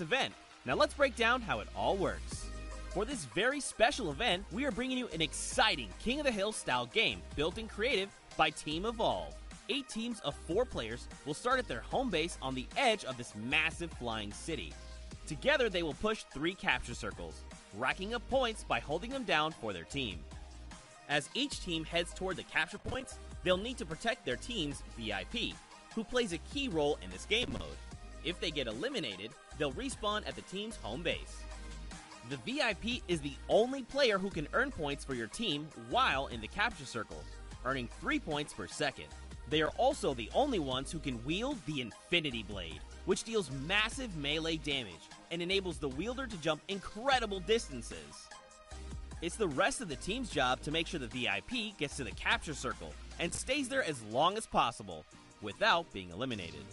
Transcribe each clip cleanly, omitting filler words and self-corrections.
event. Now let's break down how it all works. For this very special event, we are bringing you an exciting King of the Hill style game built in creative by Team Evolve. 8 teams of 4 players will start at their home base on the edge of this massive flying city. Together they will push 3 capture circles, racking up points by holding them down for their team. As each team heads toward the capture points, they'll need to protect their team's VIP, who plays a key role in this game mode. If they get eliminated, they'll respawn at the team's home base. The VIP is the only player who can earn points for your team while in the capture circle, earning 3 points per second. They are also the only ones who can wield the Infinity Blade, which deals massive melee damage and enables the wielder to jump incredible distances. It's the rest of the team's job to make sure the VIP gets to the capture circle and stays there as long as possible without being eliminated.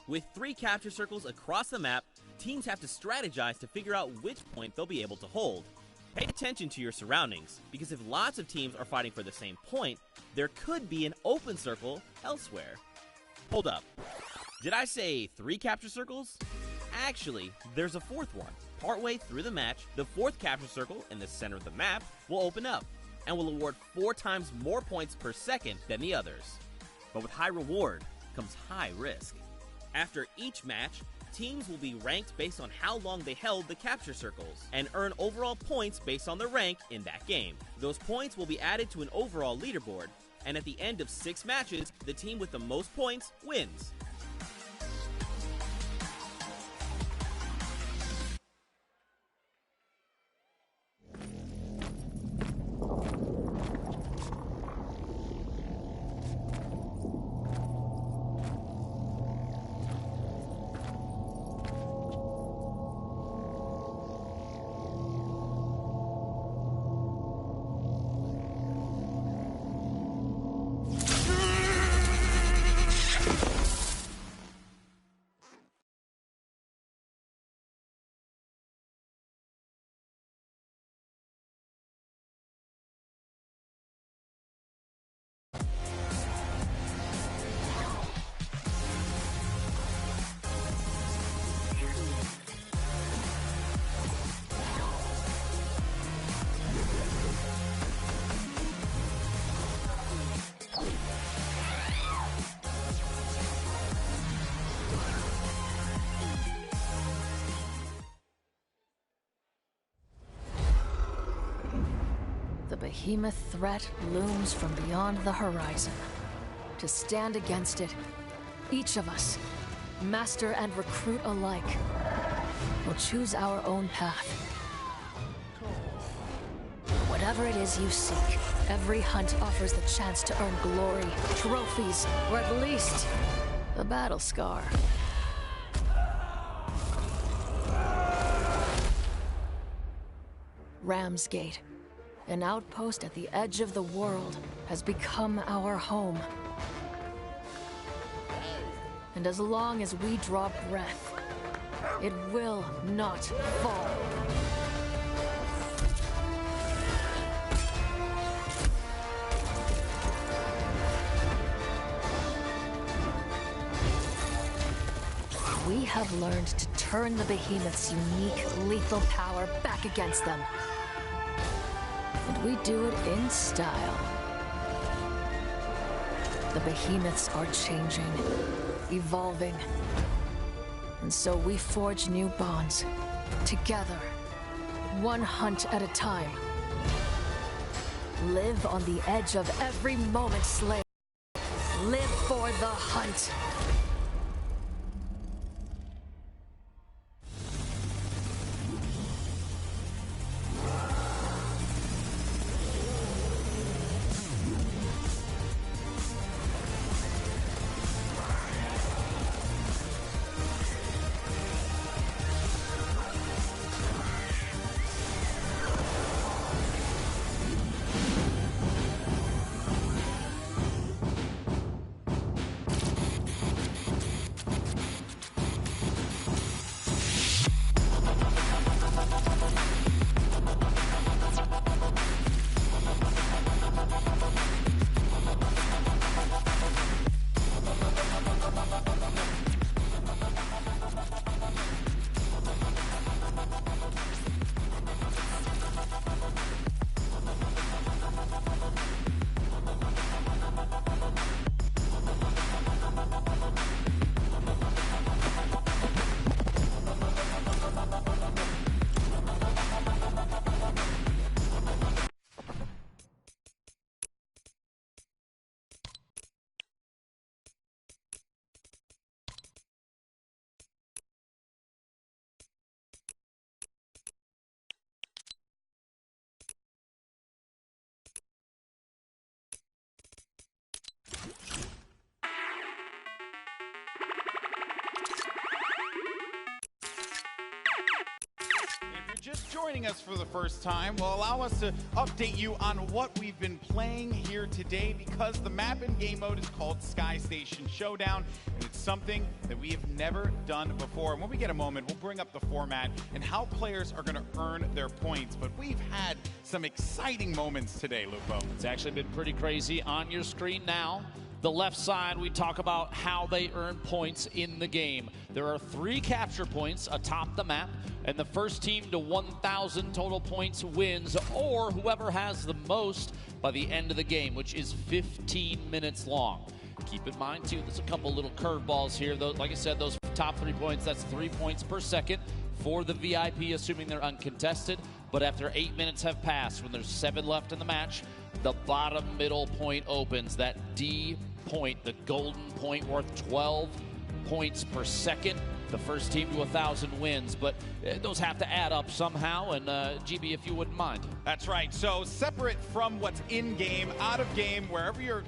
With 3 capture circles across the map, teams have to strategize to figure out which point they'll be able to hold. Pay attention to your surroundings, because if lots of teams are fighting for the same point, there could be an open circle elsewhere. Hold up. Did I say 3 capture circles? Actually, there's a 4th one. Partway through the match, the 4th capture circle in the center of the map will open up and will award 4 times more points per second than the others. But with high reward comes high risk. After each match, teams will be ranked based on how long they held the capture circles and earn overall points based on their rank in that game. Those points will be added to an overall leaderboard, and at the end of 6 matches, the team with the most points wins. The behemoth threat looms from beyond the horizon. To stand against it, each of us, master and recruit alike, will choose our own path. Whatever it is you seek, every hunt offers the chance to earn glory, trophies, or at least a battle scar. Ramsgate, an outpost at the edge of the world, has become our home. And as long as we draw breath, it will not fall. We have learned to turn the behemoth's unique, lethal power back against them. And we do it in style. The behemoths are changing, evolving. And so we forge new bonds, together, one hunt at a time. Live on the edge of every moment, slave. Live for the hunt. just joining us for the first time, will allow us to update you on what we've been playing here today, because the map and game mode is called Sky Station Showdown, and it's something that we have never done before. And when we get a moment, we'll bring up the format and how players are going to earn their points. But we've had some exciting moments today, Lupo. It's actually been pretty crazy. On your screen now, the left side, we talk about how they earn points in the game. There are 3 capture points atop the map, and the first team to 1,000 total points wins, or whoever has the most by the end of the game, which is 15 minutes long. Keep in mind, too, there's a couple little curveballs here. Like I said, those top 3 points, that's 3 points per second for the VIP, assuming they're uncontested. But after 8 minutes have passed, when there's 7 left in the match, the bottom middle point opens. That D point, the golden point, worth 12 points per second. The first team to 1,000 wins, but those have to add up somehow. And GB, if you wouldn't mind. That's right. So separate from what's in game, out of game, wherever your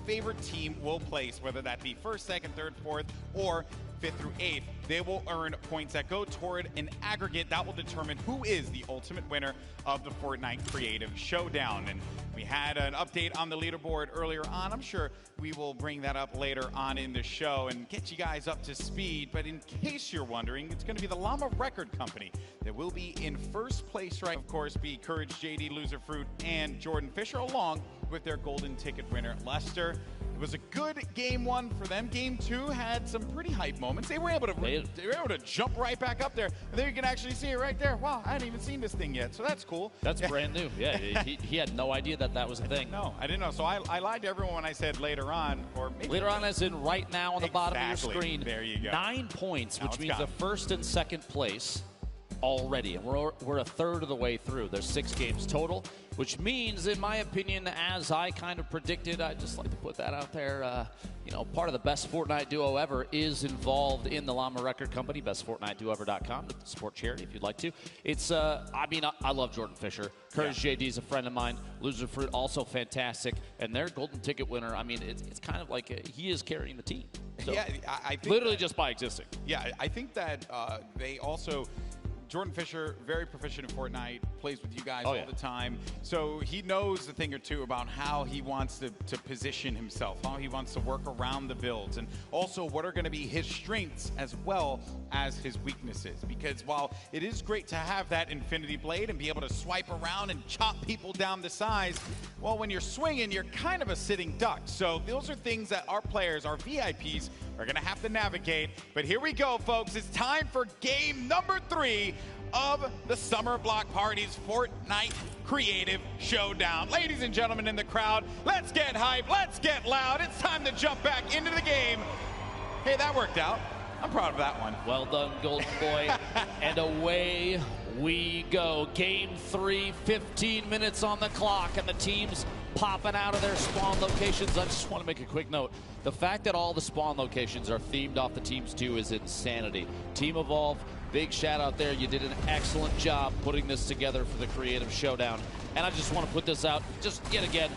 favorite team will place, whether that be first, second, third, fourth, or 5th through 8th, they will earn points that go toward an aggregate that will determine who is the ultimate winner of the Fortnite Creative Showdown. And we had an update on the leaderboard earlier on. I'm sure we will bring that up later on in the show and get you guys up to speed. But in case you're wondering, it's going to be the Llama Record Company that will be in first place, right? Of course, be Courage, JD, Loser Fruit, and Jordan Fisher, along with their golden ticket winner, Lester. It was a good game 1 for them. Game 2 had some pretty hype moments. They were able to jump right back up there. And there you can actually see it right there. Wow, I hadn't even seen this thing yet, so that's cool. That's brand new. Yeah, he had no idea that was a thing. No, I didn't know. So I lied to everyone when I said later on, or maybe later on, as in right now on the bottom of your screen. There you go. 9 points, Now which means the first and second place already, and we're a third of the way through. There's 6 games total, which means, in my opinion, as I kind of predicted, I'd just like to put that out there, part of the best Fortnite duo ever is involved in the Llama Record Company, bestfortniteduoever.com, the support charity if you'd like to. It's, I love Jordan Fisher. Courage JD is a friend of mine. Loser Fruit, also fantastic. And their golden ticket winner, I mean, it's kind of like he is carrying the team. So, yeah, I think literally just by existing. Yeah, I think that they also... Jordan Fisher, very proficient in Fortnite, plays with you guys all the time. So he knows a thing or two about how he wants to position himself, how he wants to work around the builds, and also what are going to be his strengths as well as his weaknesses. Because while it is great to have that Infinity Blade and be able to swipe around and chop people down to size, well, when you're swinging, you're kind of a sitting duck. So those are things that our players, our VIPs, are going to have to navigate. But here we go, folks. It's time for game number 3 of the Summer Block Party's Fortnite Creative Showdown. Ladies and gentlemen in the crowd, let's get hype, let's get loud. It's time to jump back into the game. Hey, that worked out. I'm proud of that one. Well done, Golden Boy. And away we go. Game 3, 15 minutes on the clock, and the team's popping out of their spawn locations. I just want to make a quick note. The fact that all the spawn locations are themed off the teams too is insanity. Team Evolve, big shout out there. You did an excellent job putting this together for the Creative Showdown. And I just want to put this out just yet again.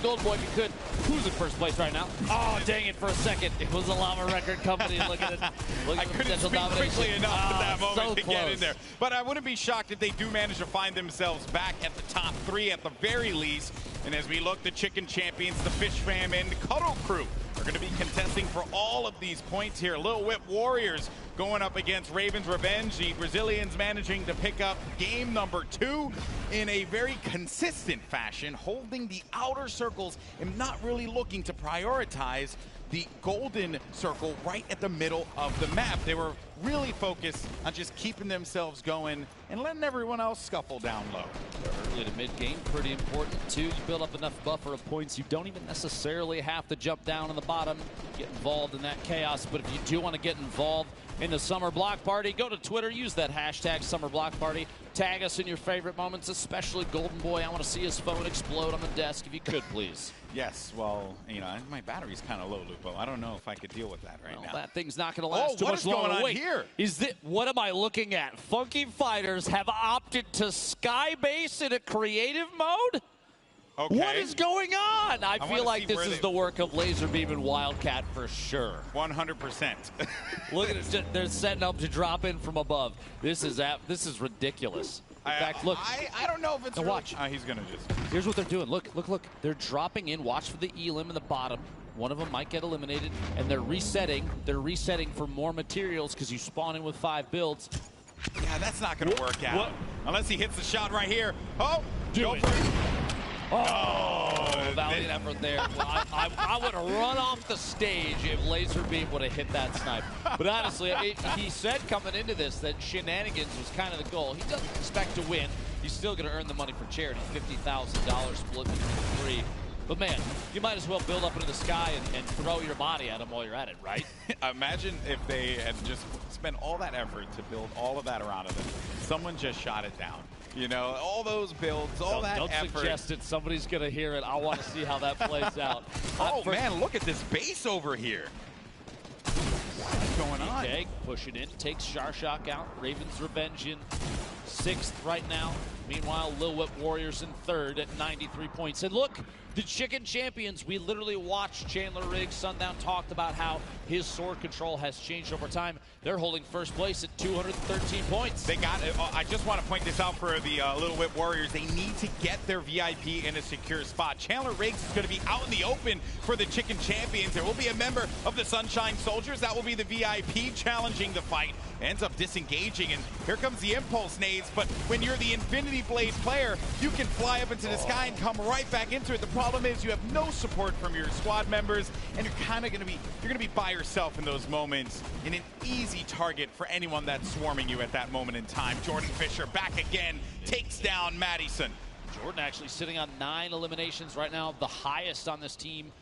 Golden Boy, if you could, who's in first place right now? Oh, dang it, for a second. It was the Llama Record Company. Look at it. I couldn't speak quickly enough at that moment to get in there. But I wouldn't be shocked if they do manage to find themselves back at the top 3 at the very least. And as we look, the Chicken Champions, the Fish Fam, and the Cuddle Crew are going to be contesting for all of these points here. Little Whip Warriors going up against Raven's Revenge. The Brazilians managing to pick up game number 2 in a very consistent fashion, holding the outer circles and not really looking to prioritize the golden circle right at the middle of the map. They were really focused on just keeping themselves going and letting everyone else scuffle down low. Early to mid-game, pretty important too. You build up enough buffer of points. You don't even necessarily have to jump down on the bottom, get involved in that chaos. But if you do want to get involved in the Summer Block Party, go to Twitter, use that hashtag Summer Block Party. Tag us in your favorite moments, especially Golden Boy. I want to see his phone explode on the desk, if you could, please. Yes, well, my battery's kind of low, Lupo. I don't know if I could deal with that now. That thing's not going to last too much longer. What is going on here? What am I looking at? Funky Fighters have opted to skybase in a creative mode? Okay. What is going on? I feel like this is the work of Laserbeam and Wildcat for sure. 100%. Look at it. They're setting up to drop in from above. This is ridiculous. In fact, look. I don't know if it's really, watch. he's going to just. Here's what they're doing. Look, look, look. They're dropping in. Watch for the elim in the bottom. One of them might get eliminated, and they're resetting. They're resetting for more materials because you spawn in with 5 builds. Yeah, that's not going to work out. What? Unless he hits the shot right here. Oh, Do it. for it. Oh, valiant effort there. Well, I would have run off the stage if Laser Beam would have hit that snipe. But honestly, he said coming into this that shenanigans was kind of the goal. He doesn't expect to win. He's still going to earn the money for charity, $50,000 split between 3. But man, you might as well build up into the sky and throw your body at him while you're at it, right? Imagine if they had just spent all that effort to build all of that around it. Someone just shot it down. You know, all those builds, all that effort. Don't suggest it. Somebody's going to hear it. I want to see how that plays out. Man, look at this base over here. What's going on? Okay, pushing in, takes Sharshock out. Raven's Revenge in 6th right now. Meanwhile, Lil Whip Warriors in 3rd at 93 points. And look, the Chicken Champions, we literally watched Chandler Riggs. Sundown talked about how his sword control has changed over time. They're holding 1st place at 213 points. They got it. I just want to point this out for the Little Whip Warriors. They need to get their VIP in a secure spot. Chandler Riggs is going to be out in the open for the Chicken Champions. There will be a member of the Sunshine Soldiers. That will be the VIP challenging the fight. Ends up disengaging, and here comes the Impulse Nades. But when you're the Infinity Blade player, you can fly up into the sky and come right back into it. The problem is you have no support from your squad members, and you're kind of going to be by yourself in those moments, and an easy target for anyone that's swarming you at that moment in time. Jordan Fisher back again, takes down Madison. Jordan actually sitting on 9 eliminations right now, the highest on this team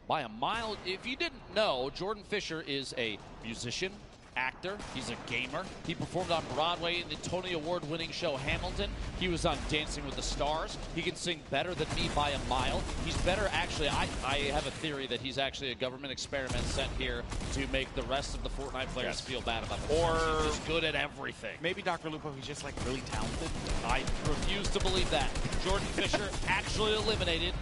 by a mile. If you didn't know, Jordan Fisher is a musician, actor, he's a gamer. He performed on Broadway in the Tony Award-winning show Hamilton. He was on Dancing with the Stars. He can sing better than me by a mile. He's better, actually, I have a theory that he's actually a government experiment sent here to make the rest of the Fortnite players feel bad about themselves. Or he's just good at everything. Maybe Dr. Lupo, he's just like really talented. I refuse to believe that. Jordan Fisher actually eliminated.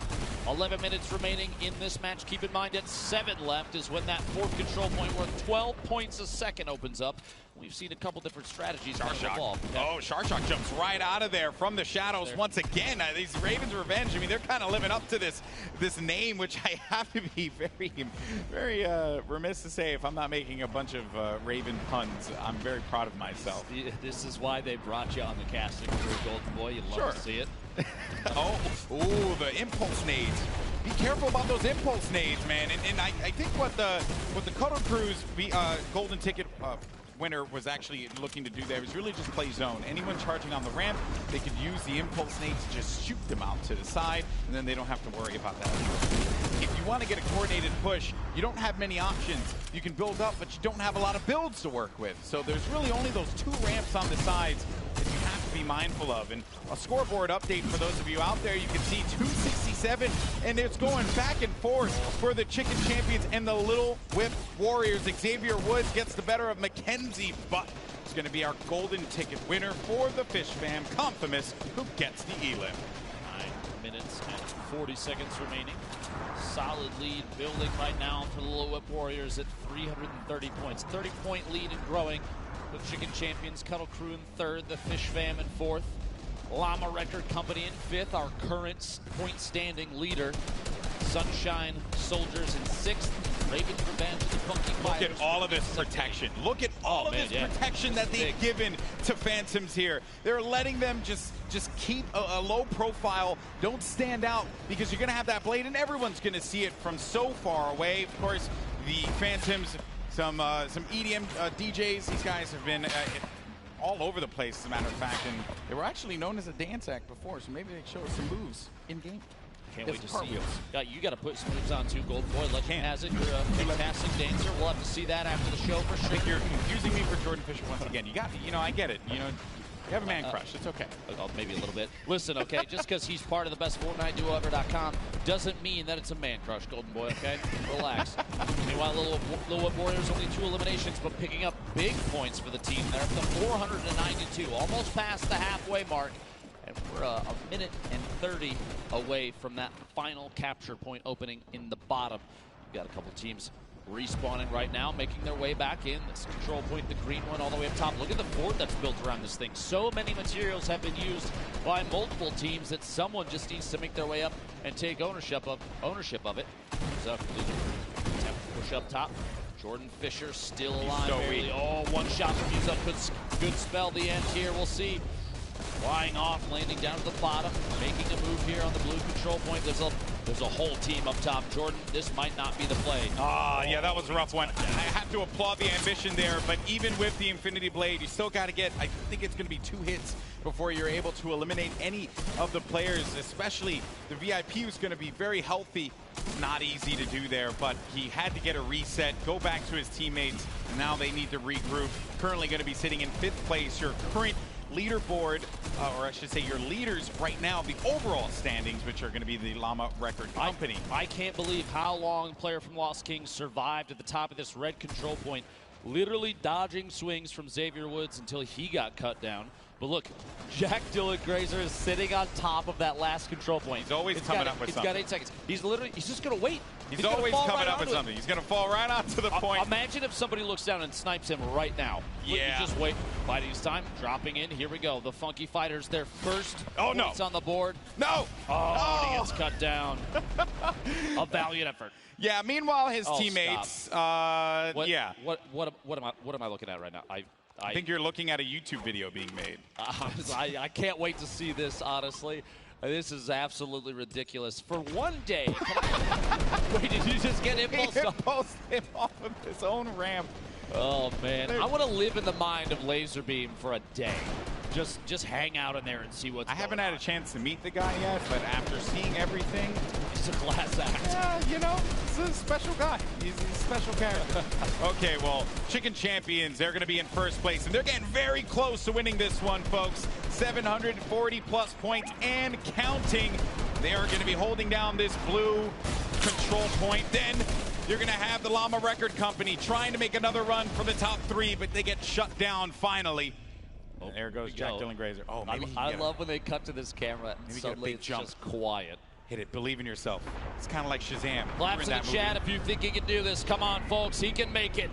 11 minutes remaining in this match. Keep in mind at 7 left is when that 4th control point worth 12 points a second opens up. We've seen a couple different strategies evolve. Oh, Sharshock jumps right out of there from the shadows once again. These Ravens Revenge, I mean, they're kind of living up to this name, which I have to be very remiss to say if I'm not making a bunch of Raven puns. I'm very proud of myself. This is why they brought you on the casting crew, Golden Boy. You'd love to see it. Oh, the Impulse Nades. Be careful about those Impulse Nades, man. And I think what the Cuddle Crew's golden ticket winner was actually looking to do there was really just play zone. Anyone charging on the ramp, they could use the Impulse Nades to just shoot them out to the side, and then they don't have to worry about that. If you want to get a coordinated push, you don't have many options. You can build up, but you don't have a lot of builds to work with. So there's really only those 2 ramps on the sides that you have to be mindful of. And a scoreboard update for those of you out there, you can see 267, and it's going back and forth for the Chicken Champions and the Little Whip Warriors. Xavier Woods gets the better of Mackenzie, but it's going to be our golden ticket winner for the Fish Fam, Confimus, who gets the elim. 9 minutes and 40 seconds remaining. Solid lead building right now for the Little Whip Warriors at 330 points. 30-point lead and growing. The Chicken Champions, Cuddle Crew in 3rd, the Fish Fam in 4th. Llama Record Company in 5th, our current point standing leader. Sunshine Soldiers in 6th. Raven's Revenge, the Funky Fighters. Look at all of this protection. Look at all of this protection that they've given to Phantoms here. They're letting them just keep a low profile. Don't stand out because you're going to have that blade and everyone's going to see it from so far away. Of course, the Phantoms, some EDM DJs. These guys have been all over the place, as a matter of fact, and they were actually known as a dance act before, so maybe they show us some moves in game. Can't wait to see you. You got to put some moves on too, Golden Boy. Legend has it. You're a fantastic dancer. We'll have to see that after the show for sure. I think you're confusing me for Jordan Fisher once again. I get it. You have a man crush. It's okay. Maybe a little bit. Listen, okay, just because he's part of the best Fortnite duo ever.com doesn't mean that it's a man crush, Golden Boy, okay? Relax. Meanwhile, Little Whip Warriors only 2 eliminations, but picking up big points for the team. They're up to 492, almost past the halfway mark. And we're a minute and 30 away from that final capture point opening in the bottom. We've got a couple teams respawning right now, making their way back in. This control point, the green one, all the way up top. Look at the fort that's built around this thing. So many materials have been used by multiple teams that someone just needs to make their way up and take ownership of it. So, push up top. Jordan Fisher still alive. So barely. Oh, one shot from Yuzo could spell the end here. We'll see. Flying off, landing down to the bottom, making a move here on the blue control point. There's a whole team up top. Jordan, this might not be the play. Yeah, that was a rough one. I have to applaud the ambition there, but even with the Infinity Blade, you still got to get, I think it's going to be 2 hits before you're able to eliminate any of the players, especially the VIP, who's going to be very healthy. Not easy to do there, but he had to get a reset, go back to his teammates, and now they need to regroup. Currently going to be sitting in 5th place. Your current leaderboard, or I should say your leaders right now, the overall standings, which are going to be the Llama Record Company. I can't believe how long player from Lost Kings survived at the top of this red control point, literally dodging swings from Xavier Woods until he got cut down. But look, Jack Dylan Grazer is sitting on top of that last control point. He's always coming up with something. He's got 8 seconds. He's just going to wait. He's always coming up with something. He's going to fall right onto the point. Imagine if somebody looks down and snipes him right now. Yeah. Just wait. Biding his time. Dropping in. Here we go. The Funky Fighters, their first points on the board. No. Oh, he gets cut down. A valiant effort. Yeah, meanwhile, his teammates, What am I looking at right now? I think you're looking at a YouTube video being made. I can't wait to see this, honestly. This is absolutely ridiculous. For one day. Wait, did you just get impulse? He impulsed him off of his own ramp. Oh, man. I want to live in the mind of Laserbeam for a day. Just hang out in there and see what's going on. I haven't had a chance to meet the guy yet, but after seeing everything, he's a class act. Yeah, you know, he's a special guy. He's a special character. Okay, well, Chicken Champions, they're going to be in 1st place, and they're getting very close to winning this one, folks. 740+ points and counting. They are going to be holding down this blue control point. Then you're going to have the Llama Record Company trying to make another run for the top 3, but they get shut down finally. Oh, there goes Jack Dylan Grazer. Oh, maybe I love when they cut to this camera and suddenly it's just quiet. Hit it. Believe in yourself. It's kind of like Shazam. Claps in the chat if you think he can do this. Come on, folks. He can make it.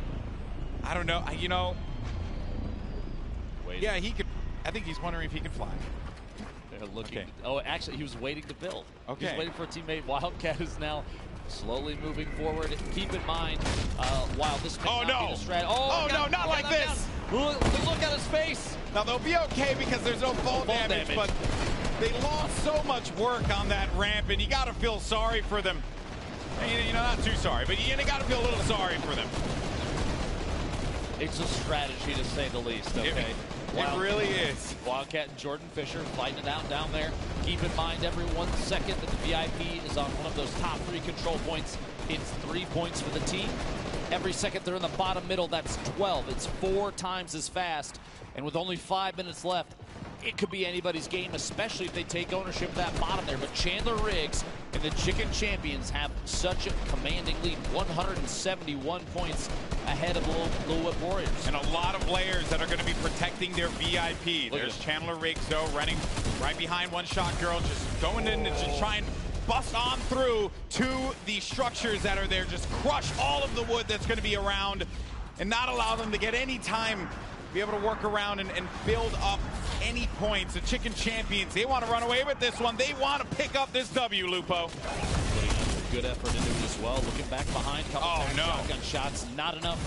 I don't know. You know. Yeah, he could. I think he's wondering if he can fly. They're looking. Okay. Oh, actually, he was waiting to build. Okay. He was waiting for a teammate. Wildcat is now slowly moving forward. Keep in mind, while this may not be the strat. Oh, no, not like this. Look at his face. Now, they'll be okay because there's no fall damage, but they lost so much work on that ramp, and you got to feel sorry for them. You know, not too sorry, but you got to feel a little sorry for them. It's a strategy, to say the least, okay? It really is. Wildcat and Jordan Fisher fighting it out down there. Keep in mind, every 1 second that the VIP is on one of those top 3 control points, it's 3 points for the team. Every second they're in the bottom middle, that's 12. It's 4 times as fast. And with only 5 minutes left, it could be anybody's game, especially if they take ownership of that bottom there. But Chandler Riggs and the Chicken Champions have such a commanding lead, 171 points ahead of the Little Whip Warriors. And a lot of players that are going to be protecting their VIP. There's Chandler Riggs, though, running right behind One Shot Girl, just going in and just trying to bust on through to the structures that are there, just crush all of the wood that's going to be around and not allow them to get any time, be able to work around and build up any points. The Chicken Champions, they want to run away with this one. They want to pick up this W, Lupo. Good effort into it as well. Looking back behind, shotgun shots, not enough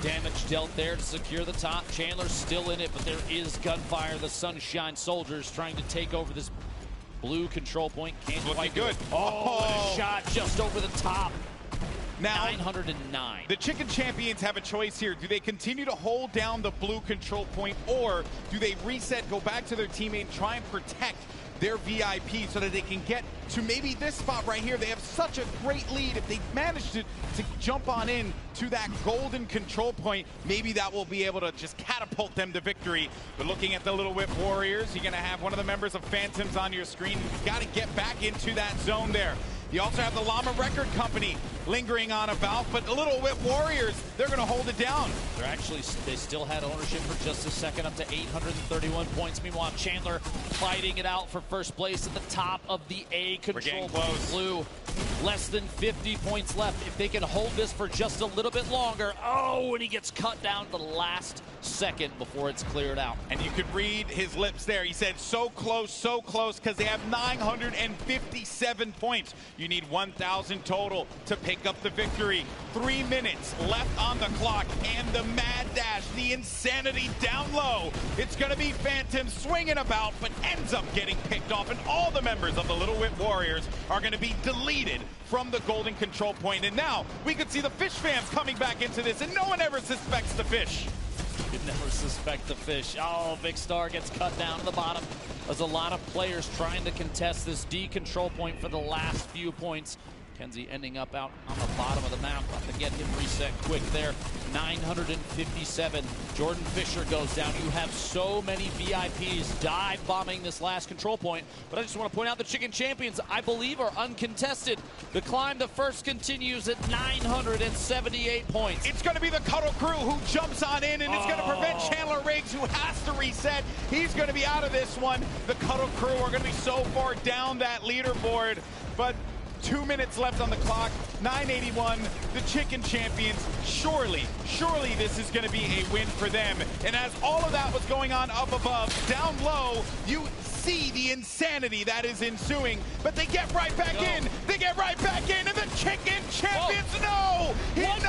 damage dealt there to secure the top. Chandler's still in it, but there is gunfire. The Sunshine Soldiers trying to take over this blue control point. Can't quite good. Oh, a shot just over the top. Now, 909. The Chicken Champions have a choice here. Do they continue to hold down the blue control point, or do they reset, go back to their teammate, and try and protect their VIP so that they can get to maybe this spot right here? They have such a great lead. If they manage to jump on in to that golden control point, maybe that will be able to just catapult them to victory. But looking at the Little Whip Warriors, you're going to have one of the members of Phantoms on your screen. You've got to get back into that zone there. You also have the Llama Record Company lingering on about, but the Little Whip Warriors, they're going to hold it down. They still had ownership for just a second, up to 831 points. Meanwhile, Chandler fighting it out for first place at the top of the A control. We're getting close. Blue Less than 50 points left. If they can hold this for just a little bit longer. Oh, and he gets cut down to the last second before it's cleared out. And you could read his lips there. He said so close, because they have 957 points. You need 1,000 total to pick up the victory. 3 minutes left on the clock, and the mad dash, the insanity down low. It's going to be Phantom swinging about, but ends up getting picked off, and all the members of the Little Whip Warriors are going to be deleted from the golden control point. And now we could see the Fish fans coming back into this, and no one ever suspects the Fish. You never suspect the Fish. Oh, Big Star gets cut down to the bottom. There's a lot of players trying to contest this D control point for the last few points. Kenzie ending up out on the bottom of the map. Have to get him reset quick there. 957. Jordan Fisher goes down. You have so many VIPs dive bombing this last control point. But I just want to point out the Chicken Champions, I believe, are uncontested. The climb to first continues at 978 points. It's going to be the Cuddle Crew who jumps on in, and it's going to prevent Chandler Riggs, who has to reset. He's going to be out of this one. The Cuddle Crew are going to be so far down that leaderboard. But 2 minutes left on the clock, 981, the Chicken Champions. Surely this is going to be a win for them. And as all of that was going on up above, down low, you see the insanity that is ensuing. But they get right back in. They get right back in, and the Chicken Champions, no! It's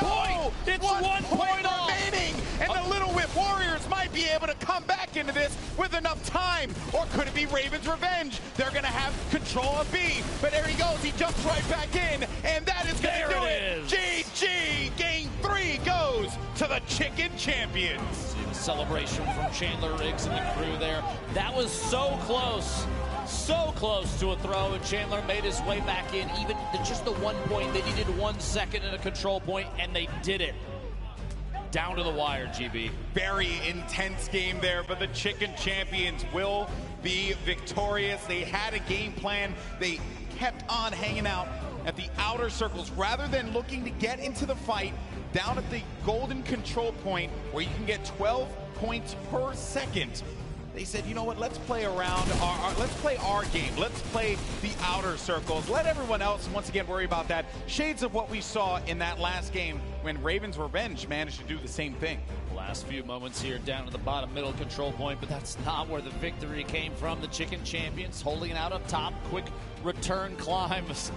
1 point remaining. And the Little Whip Warriors might be able to come back into this with enough time. Or could it be Raven's Revenge? They're going to have control of B. But there he goes. He jumps right back in. And that is going to do it. GG. Game 3 goes to the Chicken Champions. See the celebration from Chandler Riggs and the crew there. That was so close. So close to a throw, and Chandler made his way back in. Even just the 1 point. They needed 1 second in a control point, and they did it. Down to the wire, GB. Very intense game there, but the Chicken Champions will be victorious. They had a game plan. They kept on hanging out at the outer circles rather than looking to get into the fight down at the golden control point where you can get 12 points per second. They said, you know what, let's play around, let's play our game. Let's play the outer circles. Let everyone else, once again, worry about that. Shades of what we saw in that last game when Raven's Revenge managed to do the same thing. Last few moments here down to the bottom middle control point, but that's not where the victory came from. The Chicken Champions holding it out up top. Quick return climbs.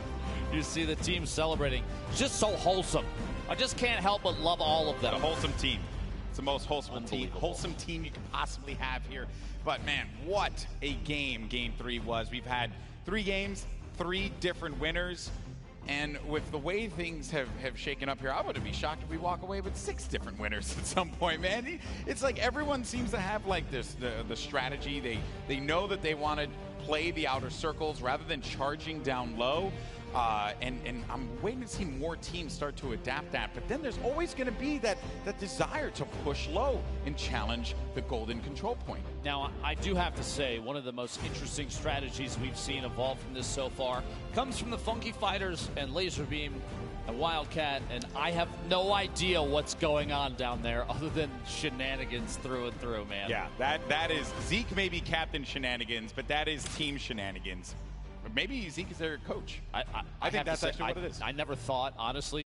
You see the team celebrating. Just so wholesome. I just can't help but love all of them. A wholesome team. It's the most wholesome team you could possibly have here. But man, what a game 3 was. We've had 3 games, 3 different winners. And with the way things have shaken up here, I wouldn't be shocked if we walk away with 6 different winners at some point, man. It's like everyone seems to have like this, the strategy. They know that they want to play the outer circles rather than charging down low. And I'm waiting to see more teams start to adapt that. But then there's always going to be that desire to push low and challenge the golden control point. Now, I do have to say, one of the most interesting strategies we've seen evolve from this so far comes from the Funky Fighters and Laserbeam and Wildcat, and I have no idea what's going on down there other than shenanigans through and through, man. Yeah, that is, Zeke may be Captain Shenanigans, but that is team shenanigans. Maybe Zeke is their coach. I think that's actually what it is. I never thought, honestly,